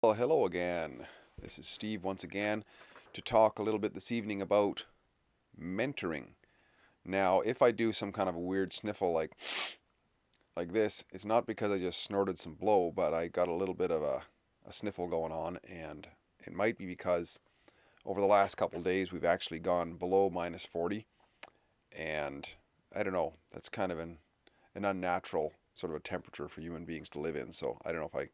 Well, hello again. This is Steve once again to talk a little bit this evening about mentoring. Now, if I do some kind of a weird sniffle like this, it's not because I just snorted some blow, but I got a little bit of a sniffle going on, and it might be because over the last couple of days we've actually gone below minus 40, and I don't know, that's kind of an unnatural sort of a temperature for human beings to live in. So I don't know if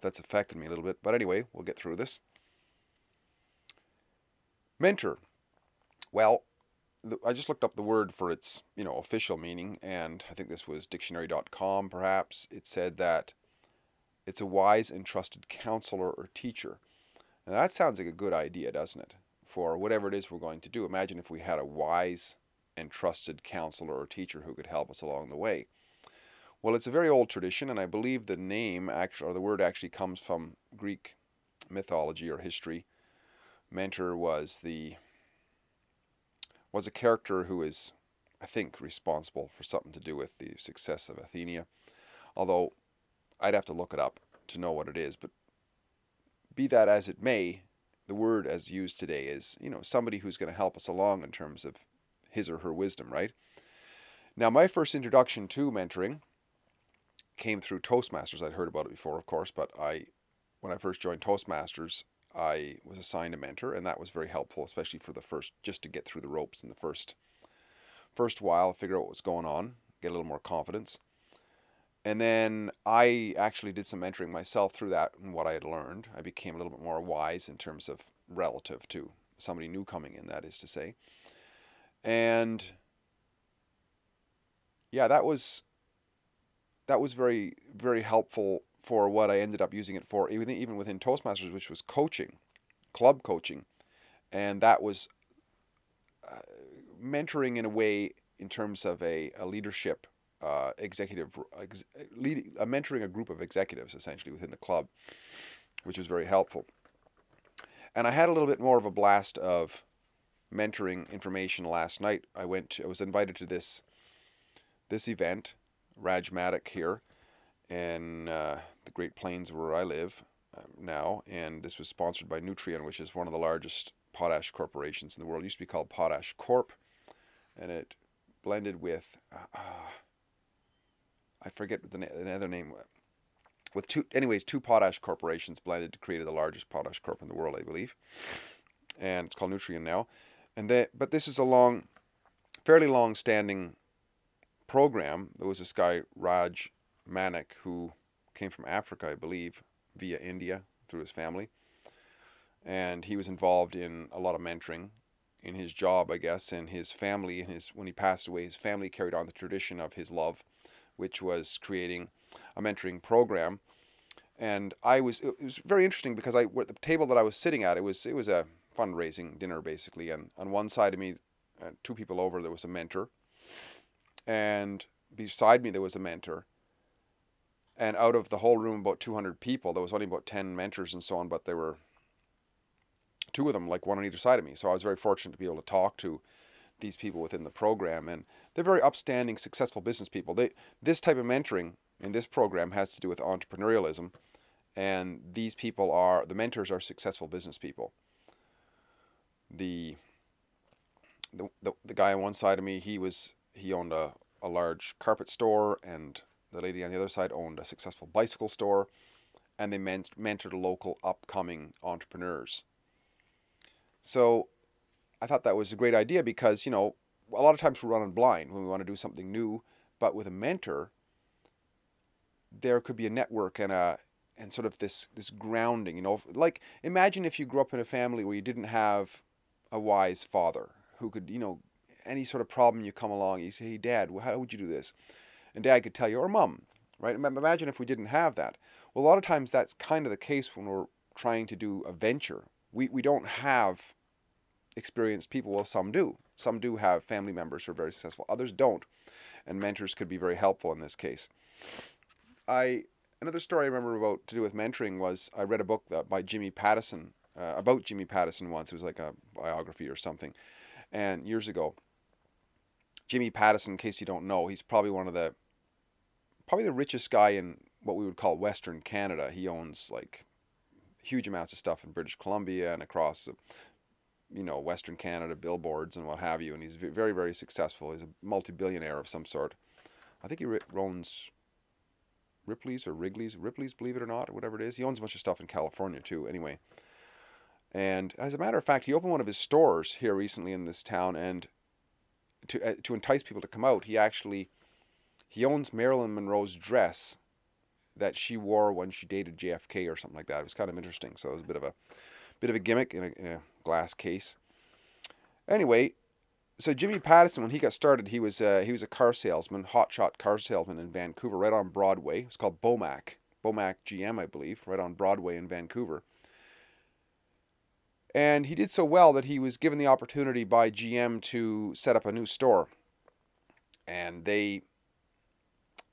that's affected me a little bit, but anyway, we'll get through this. Mentor. Well, I just looked up the word for its, official meaning, and I think this was dictionary.com perhaps. It said that it's a wise and trusted counselor or teacher. And that sounds like a good idea, doesn't it? For whatever it is we're going to do. Imagine if we had a wise and trusted counselor or teacher who could help us along the way. Well, it's a very old tradition, and I believe the name actually, or the word actually comes from Greek mythology or history. Mentor was a character who is, I think, responsible for something to do with the success of Athenia. Although I'd have to look it up to know what it is. But be that as it may, the word as used today is, somebody who's going to help us along in terms of his or her wisdom, right? Now, my first introduction to mentoring came through Toastmasters. I'd heard about it before, of course, but when I first joined Toastmasters, I was assigned a mentor, and that was very helpful, especially for the first, just to get through the ropes in the first while, figure out what was going on, get a little more confidence. And then I actually did some mentoring myself through that and what I had learned. I became a little bit more wise in terms of relative to somebody new coming in, that is to say. And yeah, that was very, very helpful for what I ended up using it for, even within Toastmasters, which was coaching, club coaching. And that was uh, mentoring in a way in terms of a leadership executive, mentoring a group of executives essentially within the club, which was very helpful. And I had a little bit more of a blast of mentoring information last night. I was invited to this event, Rajmatic here, in the Great Plains where I live now, and this was sponsored by Nutrien, which is one of the largest potash corporations in the world. It used to be called Potash Corp, and it blended with I forget the other name, with two potash corporations blended to create the largest potash corp in the world, I believe, and it's called Nutrien now. But this is a fairly long-standing program. There was this guy Raj Manik who came from Africa, I believe, via India through his family, and he was involved in a lot of mentoring in his job, I guess, and his family. When he passed away, his family carried on the tradition of his love, which was creating a mentoring program. And it was very interesting because at the table that I was sitting at, it was a fundraising dinner basically, and on one side of me, two people over, there was a mentor, and beside me there was a mentor. And out of the whole room, about 200 people, there was only about 10 mentors and so on, but there were two of them, like one on either side of me. So I was very fortunate to be able to talk to these people within the program, and they're very upstanding, successful business people. This type of mentoring in this program has to do with entrepreneurialism, and the mentors are successful business people. The the guy on one side of me, he owned a large carpet store, and the lady on the other side owned a successful bicycle store, and they mentored local upcoming entrepreneurs. So I thought that was a great idea because, a lot of times we're running blind when we want to do something new, but with a mentor, there could be a network and sort of this grounding, like imagine if you grew up in a family where you didn't have a wise father who could, any sort of problem you come along, you say, "Hey, Dad, how would you do this?" And Dad could tell you, or Mom, right? Imagine if we didn't have that. Well, a lot of times that's kind of the case when we're trying to do a venture. We don't have experienced people. Well, some do. Some do have family members who are very successful. Others don't. And mentors could be very helpful in this case. Another story I remember about to do with mentoring was I read a book by Jimmy Pattison about Jimmy Pattison once. It was like a biography or something, and years ago. Jimmy Pattison, in case you don't know, he's probably probably the richest guy in what we would call Western Canada. He owns like huge amounts of stuff in British Columbia and across, Western Canada, billboards and what have you. And he's very, very successful. He's a multi-billionaire of some sort. I think he owns Ripley's or Ripley's, believe it or not, or whatever it is. He owns a bunch of stuff in California too, anyway. And as a matter of fact, he opened one of his stores here recently in this town, and to entice people to come out, he owns Marilyn Monroe's dress that she wore when she dated JFK or something like that. It was kind of interesting. So it was a bit of a gimmick in a glass case. Anyway, so Jimmy Pattison, when he got started, he was a car salesman, hotshot car salesman in Vancouver, right on Broadway. It was called Bomac GM, I believe, right on Broadway in Vancouver. And he did so well that he was given the opportunity by GM to set up a new store. And the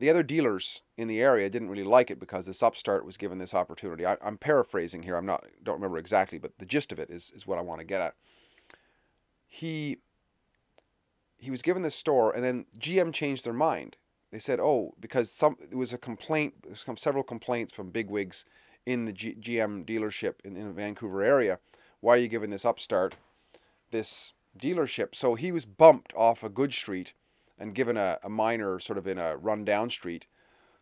other dealers in the area didn't really like it because this upstart was given this opportunity. I'm paraphrasing here. Don't remember exactly, but the gist of it is what I want to get at. He was given this store, and then GM changed their mind. They said, because there was a complaint, several complaints from bigwigs in the GM dealership in the Vancouver area. Why are you giving this upstart this dealership? So he was bumped off a good street and given a minor, sort of in a run-down street,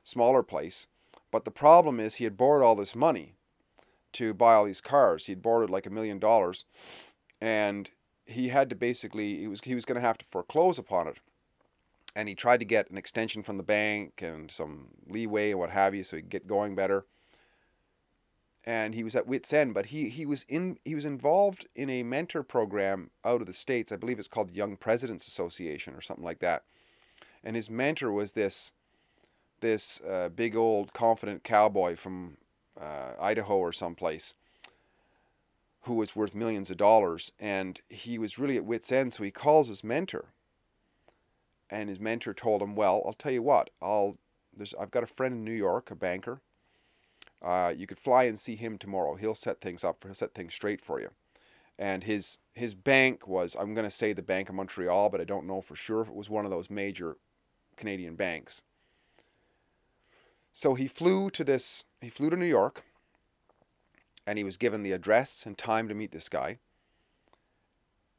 smaller place. But the problem is he had borrowed all this money to buy all these cars. He'd borrowed like $1 million, and he had to basically, he was going to have to foreclose upon it. And he tried to get an extension from the bank and some leeway and what have you, so he could get going better. And he was at wit's end, but he was involved in a mentor program out of the States. I believe it's called the Young Presidents Association or something like that. And his mentor was this big old confident cowboy from Idaho or someplace, who was worth millions of dollars. And he was really at wit's end, so he calls his mentor. And his mentor told him, well, I'll tell you what, I've got a friend in New York, a banker. You could fly and see him tomorrow. He'll set things straight for you. And his bank was, I'm going to say the Bank of Montreal, but I don't know for sure if it was one of those major Canadian banks. So he flew to New York, and he was given the address and time to meet this guy.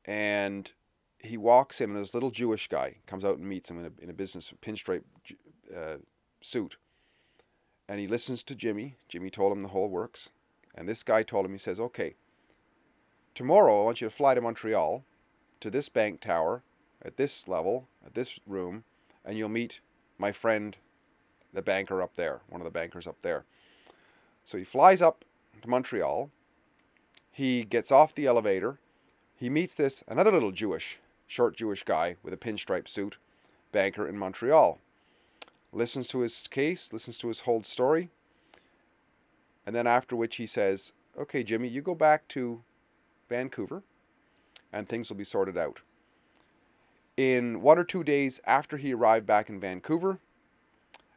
And he walks in, and this little Jewish guy comes out and meets him in a business pinstripe suit. And he listens to Jimmy. Jimmy told him the whole works. And this guy told him, he says, okay, tomorrow I want you to fly to Montreal, to this bank tower, at this level, at this room, and you'll meet my friend, the banker up there, one of the bankers up there. So he flies up to Montreal. He gets off the elevator. He meets another little short Jewish guy with a pinstripe suit, banker in Montreal. Listens to his case, listens to his whole story, and then after which he says, okay, Jimmy, you go back to Vancouver, and things will be sorted out. In 1 or 2 days after he arrived back in Vancouver,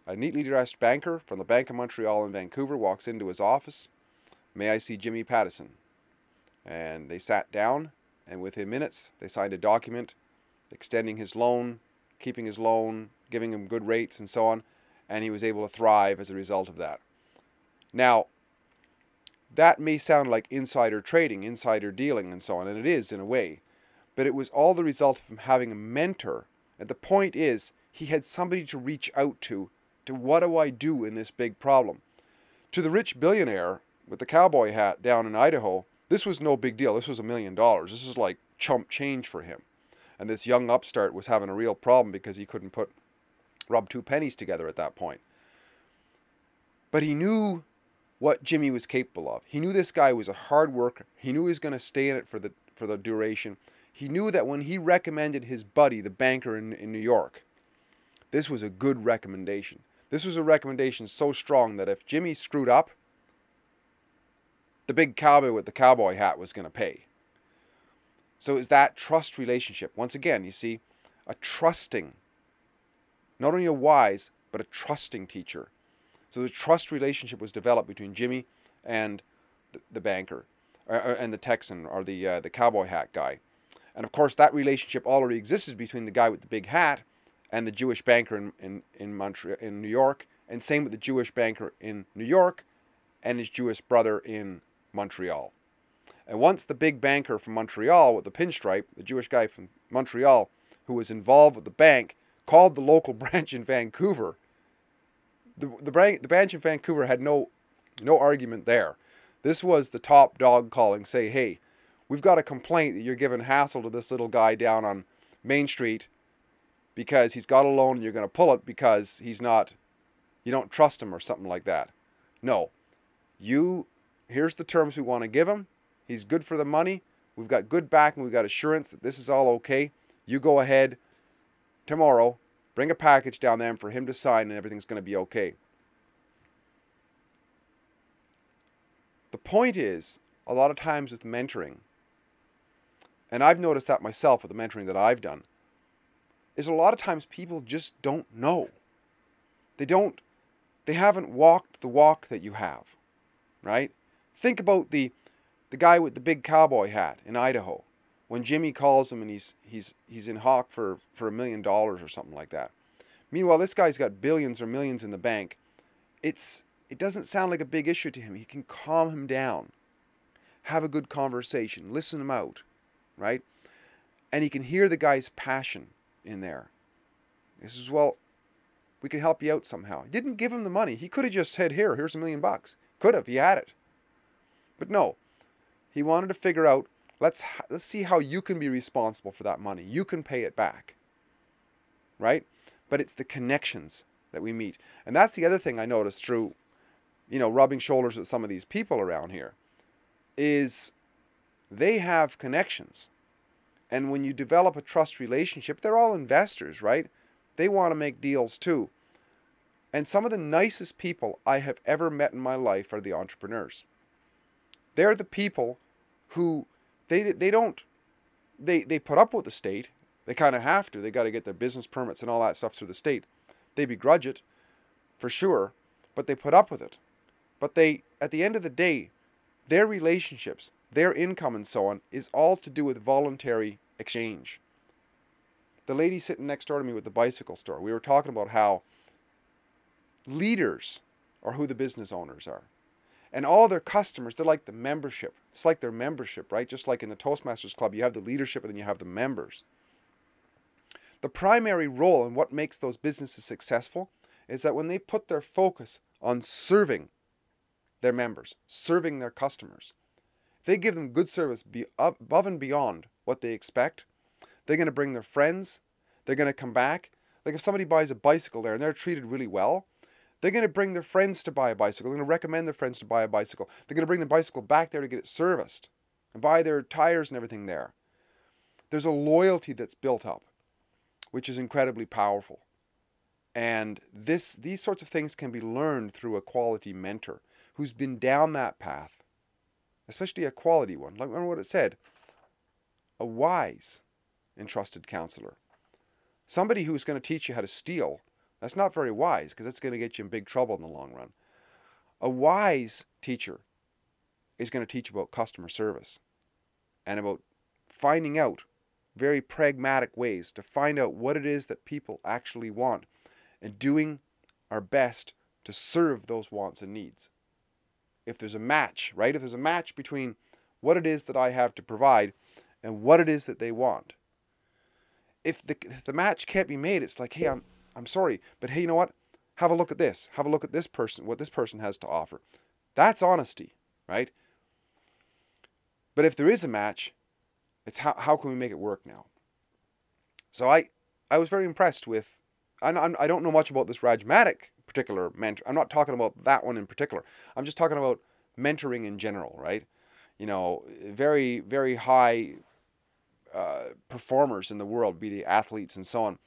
a neatly dressed banker from the Bank of Montreal in Vancouver walks into his office. May I see Jimmy Pattison? And they sat down, and within minutes, they signed a document extending his loan, keeping his loan, giving him good rates and so on, and he was able to thrive as a result of that. Now, that may sound like insider trading, insider dealing and so on, and it is in a way, but it was all the result of him having a mentor. And the point is, he had somebody to reach out to what do I do in this big problem? To the rich billionaire with the cowboy hat down in Idaho, this was no big deal. This was $1 million. This was like chump change for him. And this young upstart was having a real problem because he couldn't rub 2 pennies together at that point. But he knew what Jimmy was capable of. He knew this guy was a hard worker. He knew he was going to stay in it for the duration. He knew that when he recommended his buddy, the banker in New York, this was a good recommendation. This was a recommendation so strong that if Jimmy screwed up, the big cowboy with the cowboy hat was going to pay. So it's that trust relationship. Once again, you see, a trusting, not only a wise, but a trusting teacher. So the trust relationship was developed between Jimmy and the banker, and the Texan, or the cowboy hat guy. And of course, that relationship already existed between the guy with the big hat and the Jewish banker in New York, and same with the Jewish banker in New York and his Jewish brother in Montreal. And once the big banker from Montreal with the pinstripe, the Jewish guy from Montreal who was involved with the bank, called the local branch in Vancouver, the branch in Vancouver had no argument there. This was the top dog calling, say, hey, we've got a complaint that you're giving hassle to this little guy down on Main Street because he's got a loan and you're going to pull it because you don't trust him or something like that. No. Here's the terms we want to give him. He's good for the money. We've got good backing. We've got assurance that this is all okay. You go ahead tomorrow, bring a package down there for him to sign and everything's going to be okay. The point is, a lot of times with mentoring, and I've noticed that myself with the mentoring that I've done, is a lot of times people just don't know. They haven't walked the walk that you have, right? Think about the guy with the big cowboy hat in Idaho. When Jimmy calls him and he's in hock for $1 million or something like that. Meanwhile, this guy's got billions or millions in the bank. It doesn't sound like a big issue to him. He can calm him down, have a good conversation, listen him out, right? And he can hear the guy's passion in there. He says, well, we can help you out somehow. He didn't give him the money. He could have just said, here's $1 million. Could have, he had it. But no, he wanted to figure out, let's see how you can be responsible for that money. You can pay it back, right? But it's the connections that we meet. And that's the other thing I noticed through, rubbing shoulders with some of these people around here, is they have connections. And when you develop a trust relationship, they're all investors, right? They want to make deals too. And some of the nicest people I have ever met in my life are the entrepreneurs. They're the people who they put up with the state. They kind of have to. They got to get their business permits and all that stuff through the state. They begrudge it, for sure, but they put up with it. But at the end of the day, their relationships, their income and so on, is all to do with voluntary exchange. The lady sitting next door to me with the bicycle store, we were talking about how leaders are who the business owners are. And all their customers, they're like the membership. It's like their membership, right? Just like in the Toastmasters Club, you have the leadership and then you have the members. The primary role in what makes those businesses successful is that when they put their focus on serving their members, serving their customers, if they give them good service above and beyond what they expect, they're going to bring their friends, they're going to come back. Like if somebody buys a bicycle there and they're treated really well, they're going to bring their friends to buy a bicycle. They're going to recommend their friends to buy a bicycle. They're going to bring the bicycle back there to get it serviced and buy their tires and everything there. There's a loyalty that's built up, which is incredibly powerful. And these sorts of things can be learned through a quality mentor who's been down that path, especially a quality one. Like, remember what it said, a wise and trusted counselor. Somebody who's going to teach you how to steal, that's not very wise because that's going to get you in big trouble in the long run. A wise teacher is going to teach about customer service and about finding out very pragmatic ways to find out what it is that people actually want and doing our best to serve those wants and needs. If there's a match, right? If there's a match between what it is that I have to provide and what it is that they want. If the match can't be made, it's like, hey, I'm sorry, but hey, you know what? Have a look at this. Have a look at this person, what this person has to offer. That's honesty, right? But if there is a match, it's how can we make it work now? So I was very impressed with, I don't know much about this Rajmatic particular mentor. I'm not talking about that one in particular. I'm just talking about mentoring in general, right? Very, very high performers in the world, be they athletes and so on.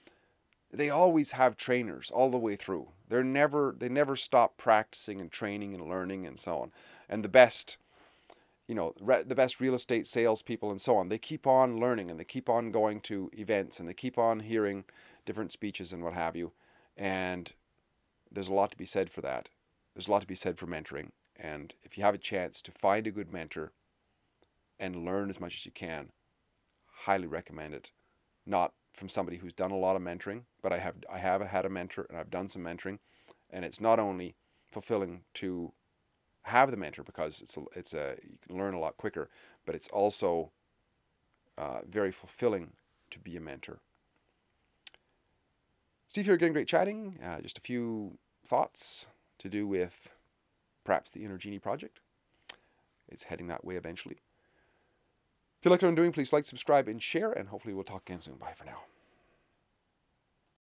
They always have trainers all the way through. They never stop practicing and training and learning and so on. And the best real estate salespeople and so on, they keep on learning and they keep on going to events and they keep on hearing different speeches and what have you. And there's a lot to be said for that. There's a lot to be said for mentoring. And if you have a chance to find a good mentor and learn as much as you can, highly recommend it. Not from somebody who's done a lot of mentoring, but I have had a mentor and I've done some mentoring, and it's not only fulfilling to have the mentor because you can learn a lot quicker, but it's also very fulfilling to be a mentor. Steve here again, great chatting. Just a few thoughts to do with perhaps the Inner Genie project. It's heading that way eventually. If you like what I'm doing, please like, subscribe, and share, and hopefully we'll talk again soon. Bye for now.